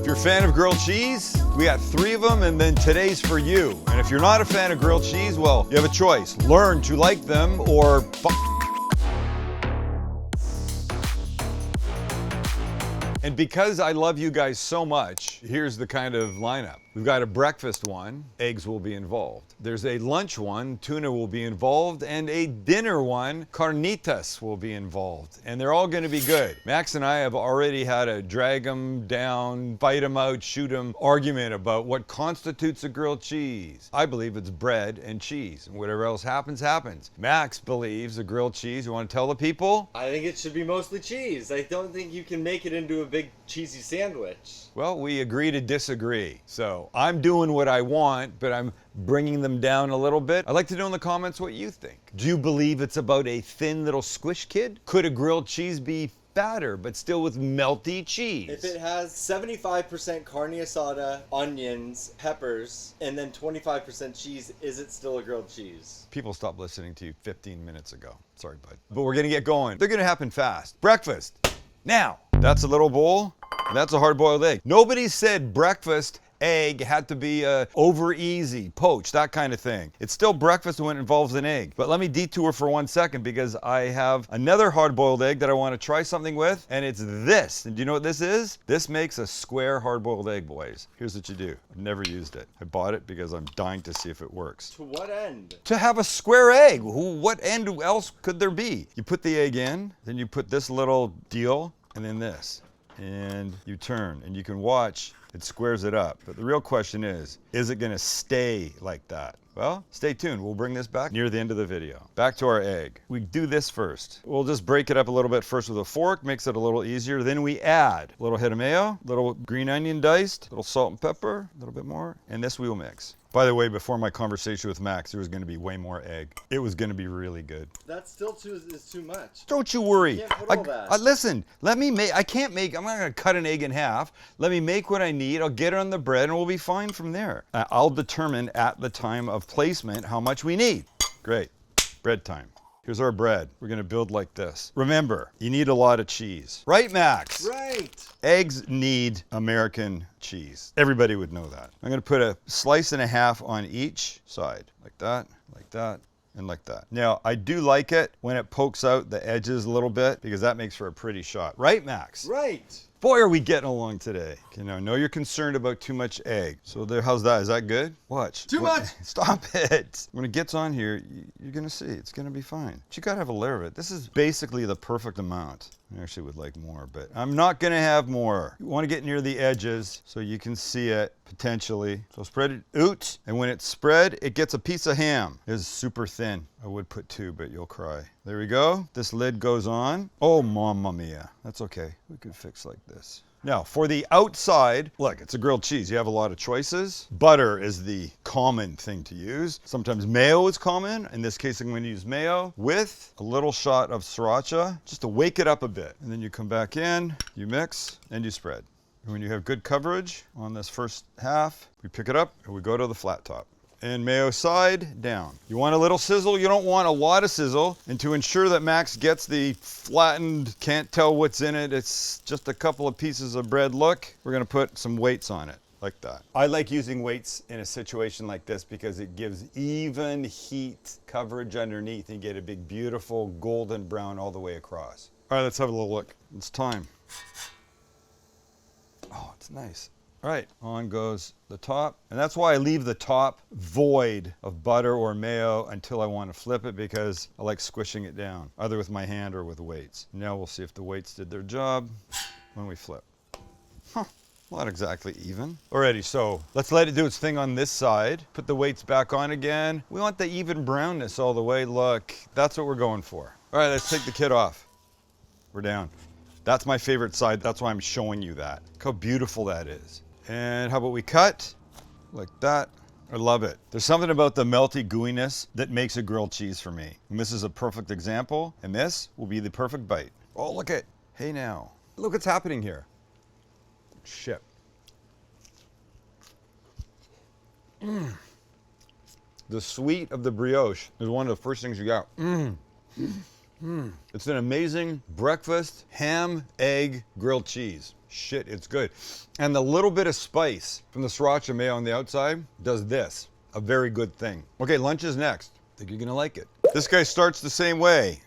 you're a fan of grilled cheese, we got 3 of them, and then today's for you. And if you're not a fan of grilled cheese, well, you have a choice. Learn to like them or And because I love you guys so much, here's the kind of lineup. We've got a breakfast one, eggs will be involved. There's a lunch one, tuna will be involved, and a dinner one, carnitas will be involved. And they're all gonna be good. Max and I have already had a drag them down, fight them out, shoot them argument about what constitutes a grilled cheese. I believe it's bread and cheese, and whatever else happens, happens. Max believes a grilled cheese, you wanna tell the people? I think it should be mostly cheese. I don't think you can make it into a big cheesy sandwich. Well, we agree to disagree. So I'm doing what I want, but I'm bringing them down a little bit. I'd like to know in the comments what you think. Do you believe it's about a thin little squish kid? Could a grilled cheese be fatter, but still with melty cheese? If it has 75% carne asada, onions, peppers, and then 25% cheese, is it still a grilled cheese? People stopped listening to you 15 minutes ago. Sorry, bud. But we're gonna get going. They're gonna happen fast. Breakfast, now. That's a little bowl, and that's a hard-boiled egg. Nobody said breakfast egg had to be over easy, poached, that kind of thing. It's still breakfast when it involves an egg. But let me detour for 1 second because I have another hard-boiled egg that I want to try something with, and it's this. And do you know what this is? This makes a square hard-boiled egg, boys. Here's what you do. I've never used it. I bought it because I'm dying to see if it works. To what end? To have a square egg. What end else could there be? You put the egg in, then you put this little deal, and then this. And you turn, and you can watch it squares it up. But the real question is it gonna stay like that? Well, stay tuned. We'll bring this back near the end of the video. Back to our egg. We do this first. We'll just break it up a little bit first with a fork, makes it a little easier. Then we add a little hit of mayo, little green onion diced, a little salt and pepper, a little bit more, and this we will mix. By the way, before my conversation with Max, there was gonna be way more egg. It was gonna be really good. That's still is too much. Don't you worry. You can't put all that. Listen, let me make, I'm not gonna cut an egg in half. Let me make what I need. I'll get it on the bread and we'll be fine from there. I'll determine at the time of placement how much we need. Great, bread time. Here's our bread. We're gonna build like this. Remember, you need a lot of cheese. Right, Max? Right. Eggs need American cheese. Everybody would know that. I'm gonna put a slice and a half on each side. Like that, and like that. Now, I do like it when it pokes out the edges a little bit because that makes for a pretty shot. Right, Max? Right. Boy, are we getting along today. Okay, now I know you're concerned about too much egg. So there, how's that? Is that good? Watch. Too much. Stop it. When it gets on here, you're gonna see, it's gonna be fine. But you gotta have a layer of it. This is basically the perfect amount. I actually would like more, but I'm not gonna have more. You wanna get near the edges so you can see it potentially. So spread it out, and when it's spread, it gets a piece of ham. It's super thin. I would put 2, but you'll cry. There we go. This lid goes on. Oh, mamma mia. That's okay. We could fix like this. Now, for the outside, look, it's a grilled cheese. You have a lot of choices. Butter is the common thing to use. Sometimes mayo is common. In this case, I'm going to use mayo with a little shot of sriracha, just to wake it up a bit. And then you come back in, you mix, and you spread. And when you have good coverage on this first half, we pick it up and we go to the flat top. And mayo side down. You want a little sizzle, you don't want a lot of sizzle. And to ensure that Max gets the flattened, can't tell what's in it, it's just a couple of pieces of bread look, we're gonna put some weights on it, like that. I like using weights in a situation like this because it gives even heat coverage underneath and you get a big, beautiful golden brown all the way across. All right, let's have a little look. It's time. Oh, it's nice. All right, on goes the top. And that's why I leave the top void of butter or mayo until I want to flip it because I like squishing it down, either with my hand or with weights. Now we'll see if the weights did their job when we flip. Huh, not exactly even. Alrighty, so let's let it do its thing on this side. Put the weights back on again. We want the even brownness all the way. Look, that's what we're going for. All right, let's take the kid off. We're down. That's my favorite side. That's why I'm showing you that. Look how beautiful that is. And how about we cut like that? I love it. There's something about the melty gooiness that makes a grilled cheese for me. And this is a perfect example, and this will be the perfect bite. Oh, look at, hey now. Look what's happening here. Shit. The sweet of the brioche is one of the first things you got. It's an amazing breakfast ham, egg, grilled cheese. shit, it's good. And the little bit of spice from the sriracha mayo on the outside does this, a very good thing. Okay, lunch is next. I think you're gonna like it. This guy starts the same way,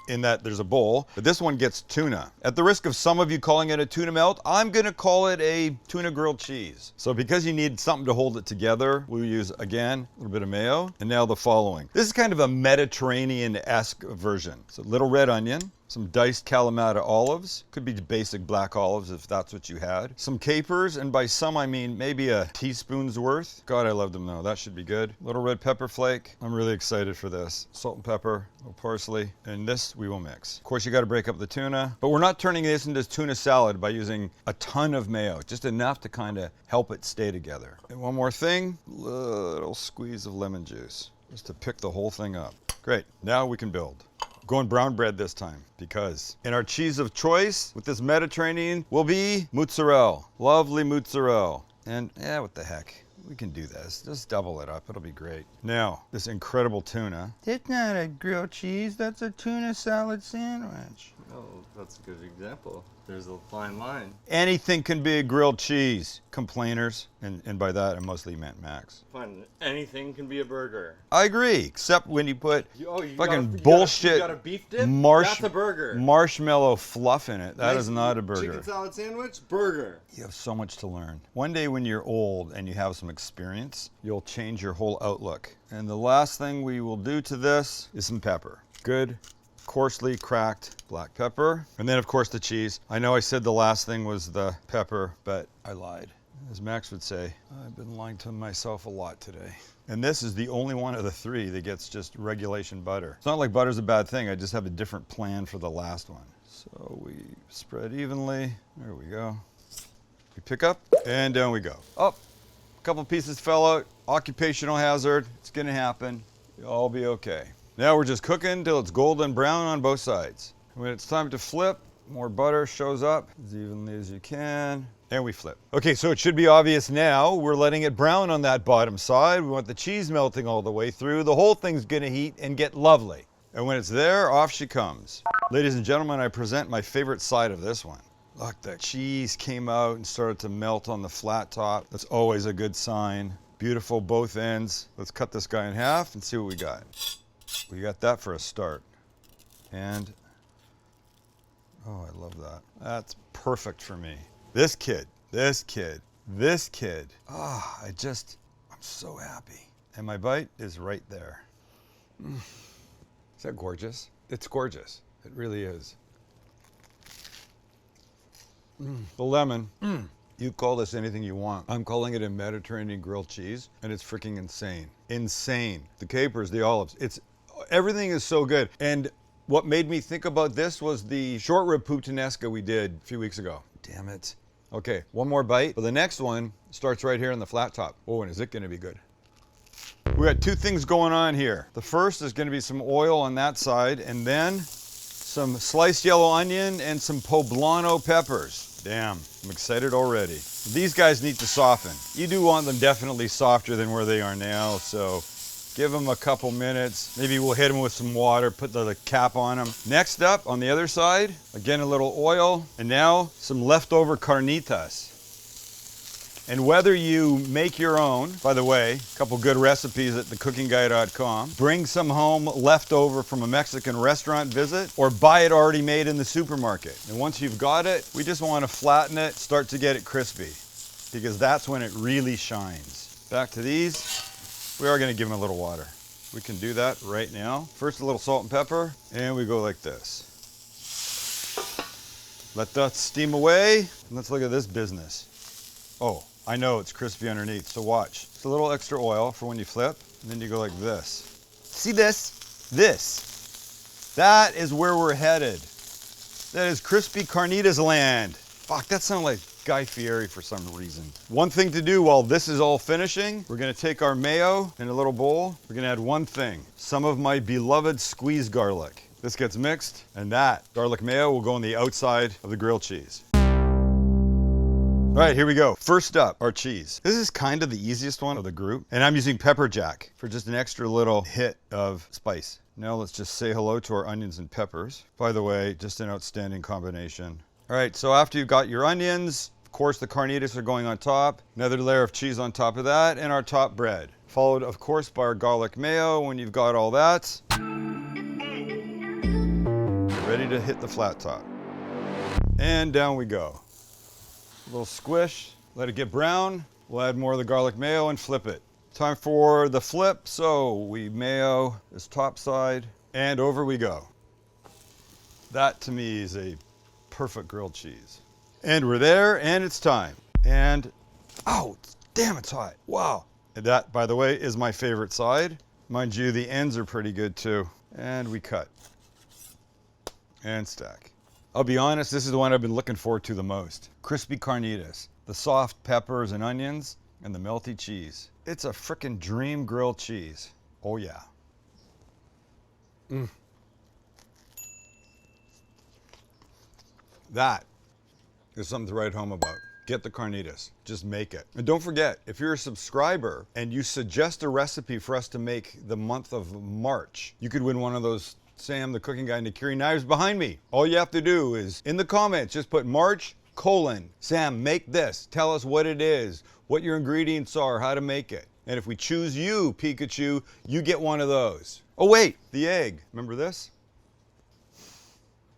in that there's a bowl, but this one gets tuna. At the risk of some of you calling it a tuna melt, I'm gonna call it a tuna grilled cheese. So because you need something to hold it together, we'll use, again, a little bit of mayo, and now the following. This is kind of a Mediterranean-esque version. So little red onion, some diced Kalamata olives, could be basic black olives if that's what you had. Some capers, and by some I mean maybe a teaspoon's worth. God, I love them though, that should be good. Little red pepper flake, I'm really excited for this. Salt and pepper, a little parsley, and this we will mix. Of course you gotta break up the tuna, but we're not turning this into tuna salad by using a ton of mayo, just enough to kind of help it stay together. And one more thing, little squeeze of lemon juice, just to pick the whole thing up. Great, now we can build. Going brown bread this time, because in our cheese of choice with this Mediterranean will be mozzarella, lovely mozzarella. And yeah, what the heck, we can do this. Just double it up, it'll be great. Now, this incredible tuna. That's not a grilled cheese, that's a tuna salad sandwich. Oh, that's a good example. There's a fine line. Anything can be a grilled cheese, complainers. And by that, I mostly meant Max. Fine, anything can be a burger. I agree, except when you put You fucking got bullshit a beef dip? That's a burger. marshmallow fluff in it. That Nice is not a burger. Chicken salad sandwich? Burger. You have so much to learn. One day when you're old and you have some experience, you'll change your whole outlook. And the last thing we will do to this is some pepper. Good, coarsely cracked black pepper. And then of course the cheese. I know I said the last thing was the pepper, but I lied. As Max would say, I've been lying to myself a lot today. And this is the only one of the three that gets just regulation butter. It's not like butter's a bad thing, I just have a different plan for the last one. So we spread evenly, there we go. We pick up, and down we go. Oh, a couple pieces fell out, occupational hazard, it's gonna happen. You'll all be okay. Now we're just cooking till it's golden brown on both sides. When it's time to flip, more butter shows up as evenly as you can, and we flip. Okay, so it should be obvious now. We're letting it brown on that bottom side. We want the cheese melting all the way through. The whole thing's gonna heat and get lovely. And when it's there, off she comes. Ladies and gentlemen, I present my favorite side of this one. Look, the cheese came out and started to melt on the flat top. That's always a good sign. Beautiful both ends. Let's cut this guy in half and see what we got. We got that for a start. And, oh, I love that. That's perfect for me. This kid. Ah, I'm so happy. And my bite is right there. Is that gorgeous? It's gorgeous. It really is. The lemon. You call this anything you want. I'm calling it a Mediterranean grilled cheese, and it's freaking insane. Insane. The capers, the olives, everything is so good. And what made me think about this was the short rib puttanesca we did a few weeks ago. Damn it. Okay, one more bite. But the next one starts right here in the flat top. Oh, and is it gonna be good? We got two things going on here. The first is gonna be some oil on that side, and then some sliced yellow onion and some poblano peppers. Damn, I'm excited already. These guys need to soften. You do want them definitely softer than where they are now, so give them a couple minutes. Maybe we'll hit them with some water, put the cap on them. Next up, on the other side, again a little oil, and now some leftover carnitas. And whether you make your own, by the way, a couple good recipes at thecookingguy.com, bring some home leftover from a Mexican restaurant visit, or buy it already made in the supermarket. And once you've got it, we just want to flatten it, start to get it crispy, because that's when it really shines. Back to these. We are going to give them a little water. We can do that right now. First a little salt and pepper, and we go like this. Let that steam away, and let's look at this business. Oh, I know it's crispy underneath, so watch. It's a little extra oil for when you flip, and then you go like this. See this? This. That is where we're headed. That is crispy carnitas land. Fuck, that sounded like Guy Fieri for some reason. One thing to do while this is all finishing, we're gonna take our mayo in a little bowl. We're gonna add one thing, some of my beloved squeezed garlic. This gets mixed, and that garlic mayo will go on the outside of the grilled cheese. All right, here we go. First up, our cheese. This is kind of the easiest one of the group, and I'm using pepper jack for just an extra little hit of spice. Now let's just say hello to our onions and peppers. By the way, just an outstanding combination. All right, so after you've got your onions, of course the carnitas are going on top, another layer of cheese on top of that, and our top bread. Followed, of course, by our garlic mayo. When you've got all that, you're ready to hit the flat top. And down we go. A little squish, let it get brown. We'll add more of the garlic mayo and flip it. Time for the flip, so we mayo this top side, and over we go. That to me is a perfect grilled cheese. And we're there, and it's time. And, oh, damn, it's hot. Wow. And that, by the way, is my favorite side. Mind you, the ends are pretty good too. And we cut. And stack. I'll be honest, this is the one I've been looking forward to the most. Crispy carnitas, the soft peppers and onions, and the melty cheese. It's a frickin' dream grilled cheese. Oh yeah. That is something to write home about. Get the carnitas, just make it. And don't forget, if you're a subscriber and you suggest a recipe for us to make the month of March, you could win one of those Sam, the cooking guy, Nakiri knives behind me. All you have to do is, in the comments, just put March, Sam, make this. Tell us what it is, what your ingredients are, how to make it. And if we choose you, Pikachu, you get one of those. Oh wait, the egg. Remember this?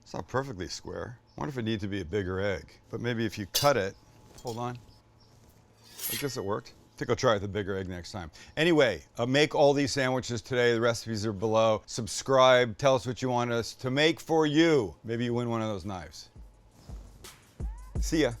It's not perfectly square. I wonder if it needs to be a bigger egg. But maybe if you cut it, hold on. I guess it worked. I think I'll try it with a bigger egg next time. Anyway, make all these sandwiches today. The recipes are below. Subscribe. Tell us what you want us to make for you. Maybe you win one of those knives. See ya.